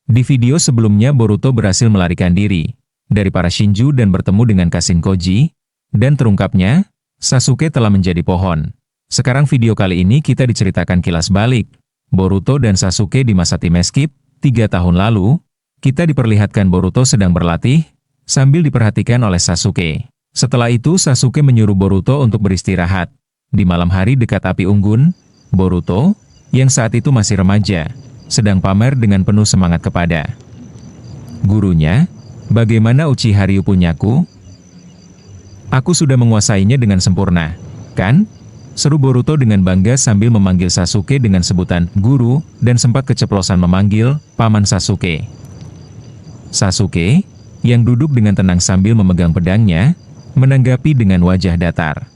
Di video sebelumnya Boruto berhasil melarikan diri dari para Shinju dan bertemu dengan Kashin Koji, dan terungkapnya, Sasuke telah menjadi pohon. Sekarang video kali ini kita diceritakan kilas balik Boruto dan Sasuke di masa Time Skip 3 tahun lalu. Kita diperlihatkan Boruto sedang berlatih, sambil diperhatikan oleh Sasuke. Setelah itu Sasuke menyuruh Boruto untuk beristirahat. Di malam hari dekat api unggun, Boruto, yang saat itu masih remaja, sedang pamer dengan penuh semangat kepada gurunya, "Bagaimana Uchiha Ryu punyaku? Aku sudah menguasainya dengan sempurna, kan?" Seru Boruto dengan bangga sambil memanggil Sasuke dengan sebutan guru, dan sempat keceplosan memanggil paman Sasuke. Sasuke, yang duduk dengan tenang sambil memegang pedangnya, menanggapi dengan wajah datar.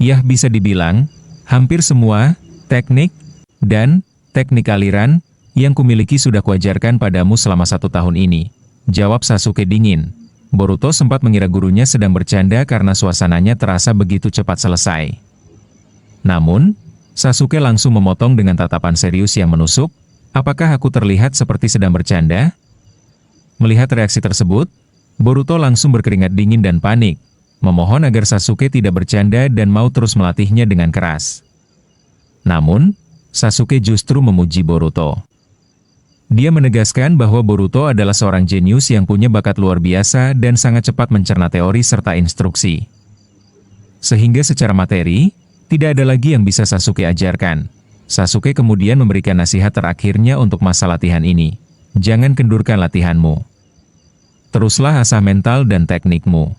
"Yah, bisa dibilang, hampir semua teknik dan teknik aliran yang kumiliki sudah kuajarkan padamu selama 1 tahun ini," jawab Sasuke dingin. Boruto sempat mengira gurunya sedang bercanda karena suasananya terasa begitu cepat selesai. Namun, Sasuke langsung memotong dengan tatapan serius yang menusuk, "Apakah aku terlihat seperti sedang bercanda?" Melihat reaksi tersebut, Boruto langsung berkeringat dingin dan panik, memohon agar Sasuke tidak bercanda dan mau terus melatihnya dengan keras. Namun, Sasuke justru memuji Boruto. Dia menegaskan bahwa Boruto adalah seorang jenius yang punya bakat luar biasa dan sangat cepat mencerna teori serta instruksi. Sehingga secara materi, tidak ada lagi yang bisa Sasuke ajarkan. Sasuke kemudian memberikan nasihat terakhirnya untuk masa latihan ini. "Jangan kendurkan latihanmu. Teruslah asah mental dan teknikmu.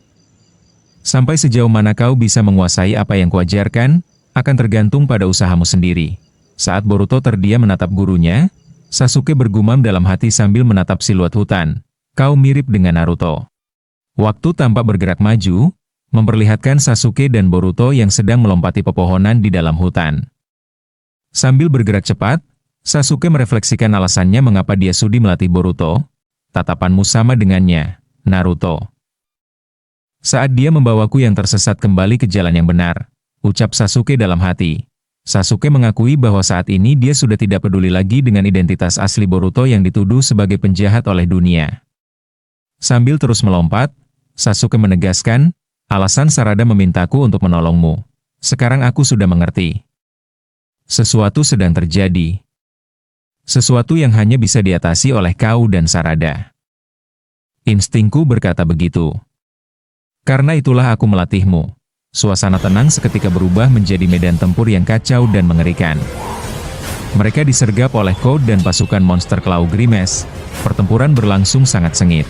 Sampai sejauh mana kau bisa menguasai apa yang kuajarkan, akan tergantung pada usahamu sendiri." Saat Boruto terdiam menatap gurunya, Sasuke bergumam dalam hati sambil menatap siluet hutan. "Kau mirip dengan Naruto." Waktu tampak bergerak maju, memperlihatkan Sasuke dan Boruto yang sedang melompati pepohonan di dalam hutan. Sambil bergerak cepat, Sasuke merefleksikan alasannya mengapa dia sudi melatih Boruto. "Tatapanmu sama dengannya, Naruto. Saat dia membawaku yang tersesat kembali ke jalan yang benar," ucap Sasuke dalam hati. Sasuke mengakui bahwa saat ini dia sudah tidak peduli lagi dengan identitas asli Boruto yang dituduh sebagai penjahat oleh dunia. Sambil terus melompat, Sasuke menegaskan, "Alasan Sarada memintaku untuk menolongmu. Sekarang aku sudah mengerti. Sesuatu sedang terjadi. Sesuatu yang hanya bisa diatasi oleh kau dan Sarada. Instingku berkata begitu. Karena itulah aku melatihmu." Suasana tenang seketika berubah menjadi medan tempur yang kacau dan mengerikan. Mereka disergap oleh Code dan pasukan monster Claw Grimace. Pertempuran berlangsung sangat sengit.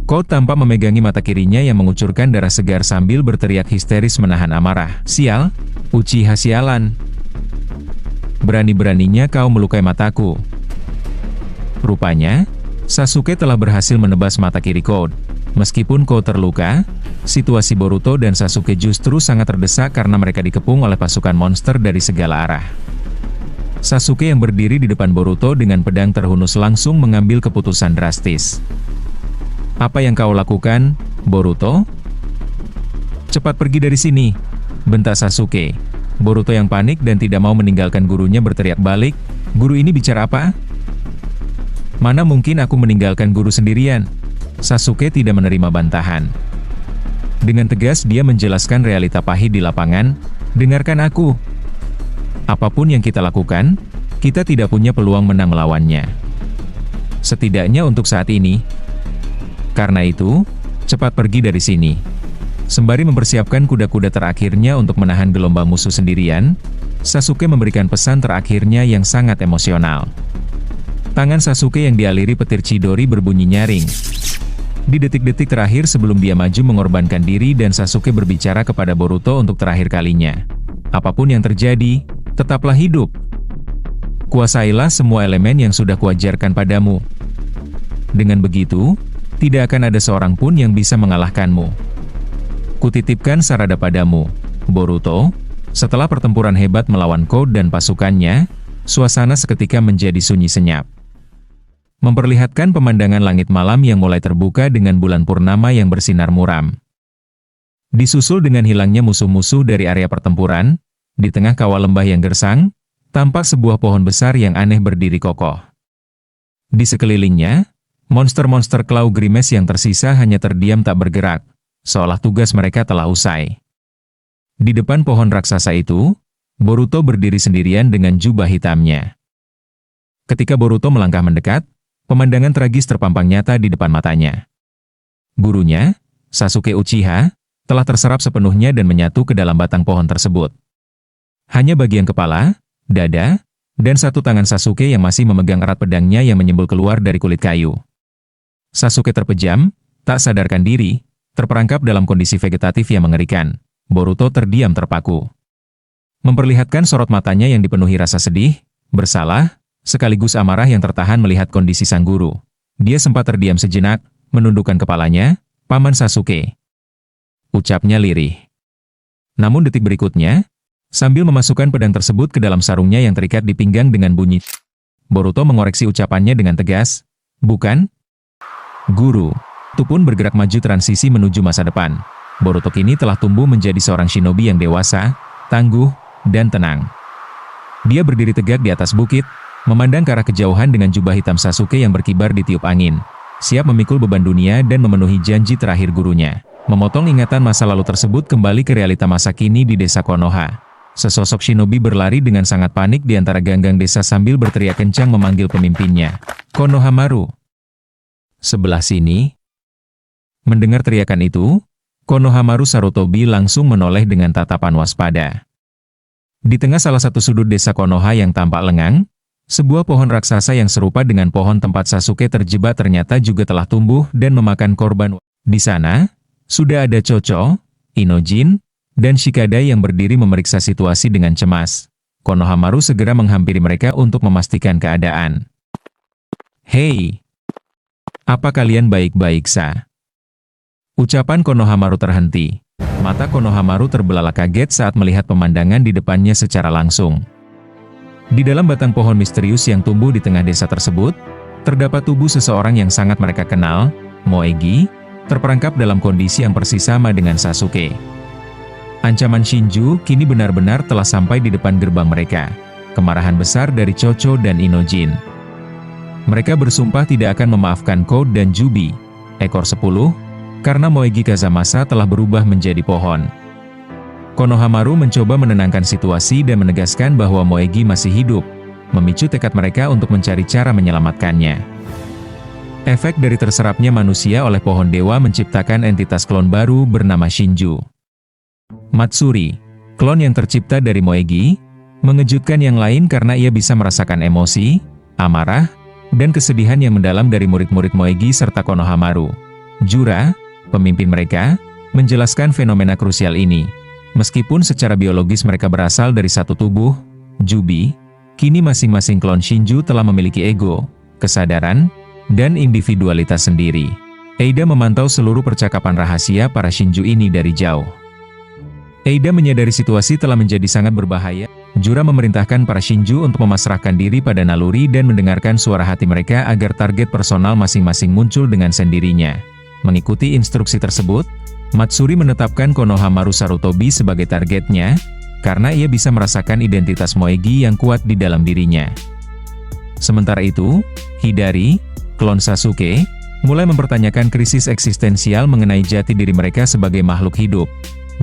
Code tampak memegangi mata kirinya yang mengucurkan darah segar sambil berteriak histeris menahan amarah. "Sial, Uchiha sialan. Berani-beraninya kau melukai mataku." Rupanya, Sasuke telah berhasil menebas mata kiri Code. Meskipun Code terluka, situasi Boruto dan Sasuke justru sangat terdesak karena mereka dikepung oleh pasukan monster dari segala arah. Sasuke yang berdiri di depan Boruto dengan pedang terhunus langsung mengambil keputusan drastis. "Apa yang kau lakukan, Boruto? Cepat pergi dari sini," bentak Sasuke. Boruto yang panik dan tidak mau meninggalkan gurunya berteriak balik, "Guru ini bicara apa? Mana mungkin aku meninggalkan guru sendirian?" Sasuke tidak menerima bantahan. Dengan tegas dia menjelaskan realita pahit di lapangan, "Dengarkan aku. Apapun yang kita lakukan, kita tidak punya peluang menang melawannya. Setidaknya untuk saat ini. Karena itu, cepat pergi dari sini." Sembari mempersiapkan kuda-kuda terakhirnya untuk menahan gelombang musuh sendirian, Sasuke memberikan pesan terakhirnya yang sangat emosional. Tangan Sasuke yang dialiri petir Chidori berbunyi nyaring. Di detik-detik terakhir sebelum dia maju mengorbankan diri dan Sasuke berbicara kepada Boruto untuk terakhir kalinya. "Apapun yang terjadi, tetaplah hidup. Kuasailah semua elemen yang sudah kuajarkan padamu. Dengan begitu, tidak akan ada seorang pun yang bisa mengalahkanmu. Kutitipkan Sarada padamu, Boruto." Setelah pertempuran hebat melawan Code dan pasukannya, suasana seketika menjadi sunyi senyap. Memperlihatkan pemandangan langit malam yang mulai terbuka dengan bulan purnama yang bersinar muram. Disusul dengan hilangnya musuh-musuh dari area pertempuran, di tengah kawah lembah yang gersang, tampak sebuah pohon besar yang aneh berdiri kokoh. Di sekelilingnya, monster-monster Claw Grimace yang tersisa hanya terdiam tak bergerak, seolah tugas mereka telah usai. Di depan pohon raksasa itu, Boruto berdiri sendirian dengan jubah hitamnya. Ketika Boruto melangkah mendekat, pemandangan tragis terpampang nyata di depan matanya. Gurunya, Sasuke Uchiha, telah terserap sepenuhnya dan menyatu ke dalam batang pohon tersebut. Hanya bagian kepala, dada, dan satu tangan Sasuke yang masih memegang erat pedangnya yang menyembul keluar dari kulit kayu. Sasuke terpejam, tak sadarkan diri, terperangkap dalam kondisi vegetatif yang mengerikan. Boruto terdiam terpaku. Memperlihatkan sorot matanya yang dipenuhi rasa sedih, bersalah, sekaligus amarah yang tertahan melihat kondisi sang guru. Dia sempat terdiam sejenak, menundukkan kepalanya, "Paman Sasuke," ucapnya lirih. Namun detik berikutnya, sambil memasukkan pedang tersebut ke dalam sarungnya yang terikat di pinggang dengan bunyi, Boruto mengoreksi ucapannya dengan tegas, "Bukan, Guru." Itu pun bergerak maju transisi menuju masa depan. Boruto kini telah tumbuh menjadi seorang shinobi yang dewasa, tangguh, dan tenang. Dia berdiri tegak di atas bukit, memandang ke arah kejauhan dengan jubah hitam Sasuke yang berkibar di tiup angin, siap memikul beban dunia dan memenuhi janji terakhir gurunya. Memotong ingatan masa lalu tersebut kembali ke realita masa kini di desa Konoha. Sesosok shinobi berlari dengan sangat panik di antara ganggang desa sambil berteriak kencang memanggil pemimpinnya. "Konohamaru! Sebelah sini!" Mendengar teriakan itu, Konohamaru Sarutobi langsung menoleh dengan tatapan waspada. Di tengah salah satu sudut desa Konoha yang tampak lengang, sebuah pohon raksasa yang serupa dengan pohon tempat Sasuke terjebak ternyata juga telah tumbuh dan memakan korban. Di sana, sudah ada Chocho, Inojin, dan Shikada yang berdiri memeriksa situasi dengan cemas. Konohamaru segera menghampiri mereka untuk memastikan keadaan. "Hei, apa kalian baik-baik saja?" Ucapan Konohamaru terhenti. Mata Konohamaru terbelalak kaget saat melihat pemandangan di depannya secara langsung. Di dalam batang pohon misterius yang tumbuh di tengah desa tersebut, terdapat tubuh seseorang yang sangat mereka kenal, Moegi, terperangkap dalam kondisi yang persis sama dengan Sasuke. Ancaman Shinju kini benar-benar telah sampai di depan gerbang mereka. Kemarahan besar dari Chocho dan Inojin. Mereka bersumpah tidak akan memaafkan Code dan Jubi, ekor 10, karena Moegi Kazamasa telah berubah menjadi pohon. Konohamaru mencoba menenangkan situasi dan menegaskan bahwa Moegi masih hidup, memicu tekad mereka untuk mencari cara menyelamatkannya. Efek dari terserapnya manusia oleh pohon dewa menciptakan entitas klon baru bernama Shinju. Matsuri, klon yang tercipta dari Moegi, mengejutkan yang lain karena ia bisa merasakan emosi, amarah, dan kesedihan yang mendalam dari murid-murid Moegi serta Konohamaru. Jura, pemimpin mereka, menjelaskan fenomena krusial ini. Meskipun secara biologis mereka berasal dari satu tubuh, Jubi, kini masing-masing klon Shinju telah memiliki ego, kesadaran, dan individualitas sendiri. Eida memantau seluruh percakapan rahasia para Shinju ini dari jauh. Eida menyadari situasi telah menjadi sangat berbahaya. Jura memerintahkan para Shinju untuk memasrahkan diri pada naluri dan mendengarkan suara hati mereka agar target personal masing-masing muncul dengan sendirinya. Mengikuti instruksi tersebut, Matsuri menetapkan Konohamaru Sarutobi sebagai targetnya, karena ia bisa merasakan identitas Moegi yang kuat di dalam dirinya. Sementara itu, Hidari, klon Sasuke, mulai mempertanyakan krisis eksistensial mengenai jati diri mereka sebagai makhluk hidup.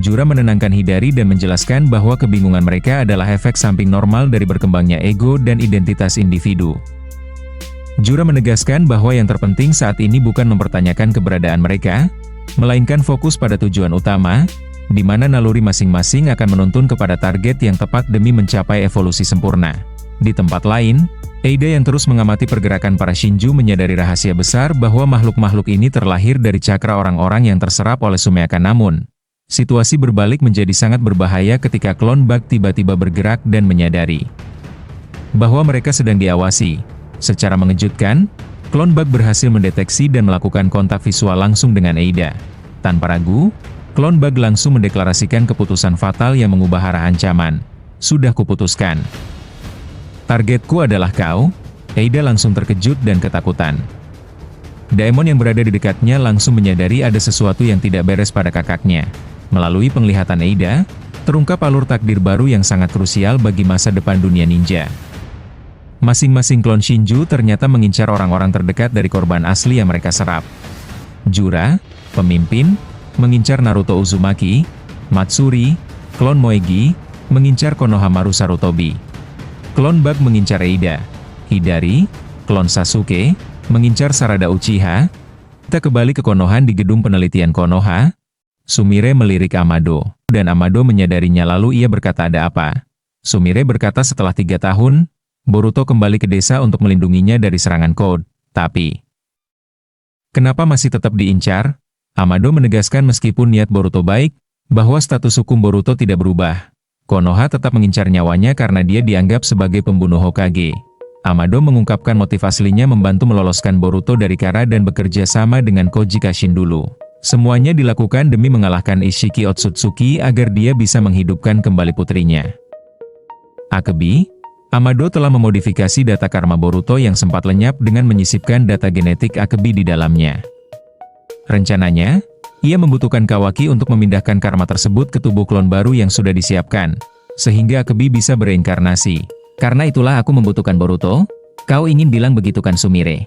Jura menenangkan Hidari dan menjelaskan bahwa kebingungan mereka adalah efek samping normal dari berkembangnya ego dan identitas individu. Jura menegaskan bahwa yang terpenting saat ini bukan mempertanyakan keberadaan mereka, melainkan fokus pada tujuan utama, di mana naluri masing-masing akan menuntun kepada target yang tepat demi mencapai evolusi sempurna. Di tempat lain, Eida yang terus mengamati pergerakan para Shinju menyadari rahasia besar bahwa makhluk-makhluk ini terlahir dari cakra orang-orang yang terserap oleh Sumeaka. Namun, situasi berbalik menjadi sangat berbahaya ketika klon Bug tiba-tiba bergerak dan menyadari bahwa mereka sedang diawasi. Secara mengejutkan, klon Bug berhasil mendeteksi dan melakukan kontak visual langsung dengan Eida. Tanpa ragu, klon Bug langsung mendeklarasikan keputusan fatal yang mengubah arah ancaman. "Sudah kuputuskan. Targetku adalah kau." Eida langsung terkejut dan ketakutan. Daemon yang berada di dekatnya langsung menyadari ada sesuatu yang tidak beres pada kakaknya. Melalui penglihatan Eida, terungkap alur takdir baru yang sangat krusial bagi masa depan dunia ninja. Masing-masing klon Shinju ternyata mengincar orang-orang terdekat dari korban asli yang mereka serap. Jura, pemimpin, mengincar Naruto Uzumaki. Matsuri, klon Moegi, mengincar Konohamaru Sarutobi. Klon Bug mengincar Eida. Hidari, klon Sasuke, mengincar Sarada Uchiha. Kita kembali ke Konoha di gedung penelitian Konoha. Sumire melirik Amado, dan Amado menyadarinya lalu ia berkata ada apa. Sumire berkata setelah 3 tahun, Boruto kembali ke desa untuk melindunginya dari serangan Code, tapi kenapa masih tetap diincar? Amado menegaskan meskipun niat Boruto baik, bahwa status hukum Boruto tidak berubah. Konoha tetap mengincar nyawanya karena dia dianggap sebagai pembunuh Hokage. Amado mengungkapkan motif aslinya membantu meloloskan Boruto dari Kara dan bekerja sama dengan Koji Kashin dulu. Semuanya dilakukan demi mengalahkan Ishiki Otsutsuki agar dia bisa menghidupkan kembali putrinya. Akebi, Amado telah memodifikasi data karma Boruto yang sempat lenyap dengan menyisipkan data genetik Akebi di dalamnya. Rencananya, ia membutuhkan Kawaki untuk memindahkan karma tersebut ke tubuh klon baru yang sudah disiapkan, sehingga Akebi bisa bereinkarnasi. Karena itulah aku membutuhkan Boruto, kau ingin bilang begitu kan Sumire?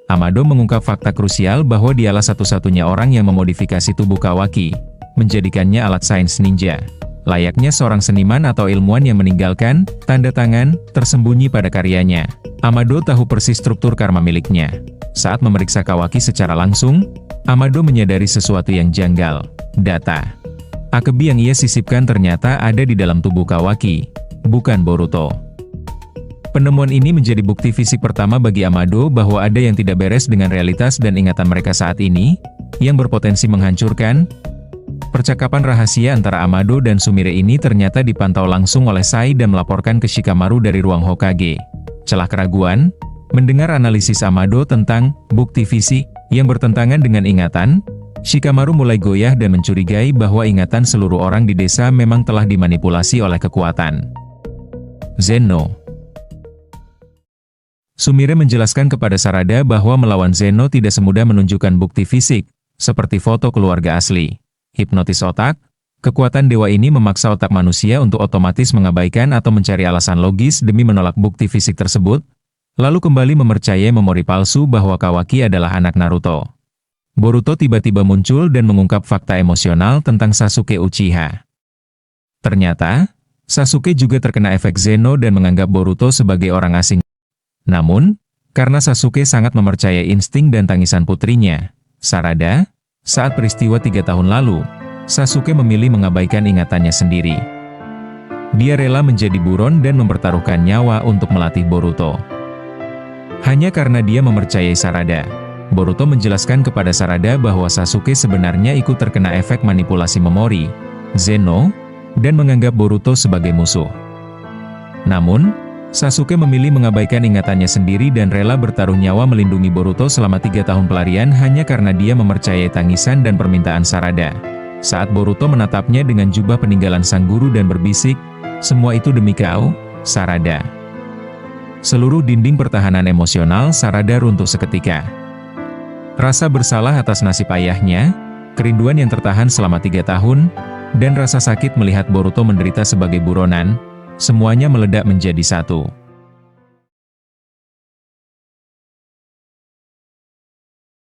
Amado mengungkap fakta krusial bahwa dialah satu-satunya orang yang memodifikasi tubuh Kawaki, menjadikannya alat sains ninja. Layaknya seorang seniman atau ilmuwan yang meninggalkan tanda tangan tersembunyi pada karyanya. Amado tahu persis struktur karma miliknya. Saat memeriksa Kawaki secara langsung, Amado menyadari sesuatu yang janggal. Data Akebi yang ia sisipkan ternyata ada di dalam tubuh Kawaki, bukan Boruto. Penemuan ini menjadi bukti fisik pertama bagi Amado bahwa ada yang tidak beres dengan realitas dan ingatan mereka saat ini, yang berpotensi menghancurkan. Percakapan rahasia antara Amado dan Sumire ini ternyata dipantau langsung oleh Sai dan melaporkan ke Shikamaru dari ruang Hokage. Celah keraguan, mendengar analisis Amado tentang bukti fisik yang bertentangan dengan ingatan, Shikamaru mulai goyah dan mencurigai bahwa ingatan seluruh orang di desa memang telah dimanipulasi oleh kekuatan Zeno. Sumire menjelaskan kepada Sarada bahwa melawan Zeno tidak semudah menunjukkan bukti fisik, seperti foto keluarga asli. Hipnotis otak, kekuatan dewa ini memaksa otak manusia untuk otomatis mengabaikan atau mencari alasan logis demi menolak bukti fisik tersebut, lalu kembali mempercayai memori palsu bahwa Kawaki adalah anak Naruto. Boruto tiba-tiba muncul dan mengungkap fakta emosional tentang Sasuke Uchiha. Ternyata, Sasuke juga terkena efek Zeno dan menganggap Boruto sebagai orang asing. Namun, karena Sasuke sangat mempercayai insting dan tangisan putrinya, Sarada, saat peristiwa 3 tahun lalu, Sasuke memilih mengabaikan ingatannya sendiri. Dia rela menjadi buron dan mempertaruhkan nyawa untuk melatih Boruto. Hanya karena dia mempercayai Sarada, Boruto menjelaskan kepada Sarada bahwa Sasuke sebenarnya ikut terkena efek manipulasi memori, Zeno, dan menganggap Boruto sebagai musuh. Namun, Sasuke memilih mengabaikan ingatannya sendiri dan rela bertaruh nyawa melindungi Boruto selama 3 tahun pelarian hanya karena dia mempercayai tangisan dan permintaan Sarada. Saat Boruto menatapnya dengan jubah peninggalan sang guru dan berbisik, "Semua itu demi kau, Sarada." Seluruh dinding pertahanan emosional Sarada runtuh seketika. Rasa bersalah atas nasib ayahnya, kerinduan yang tertahan selama 3 tahun, dan rasa sakit melihat Boruto menderita sebagai buronan, semuanya meledak menjadi satu.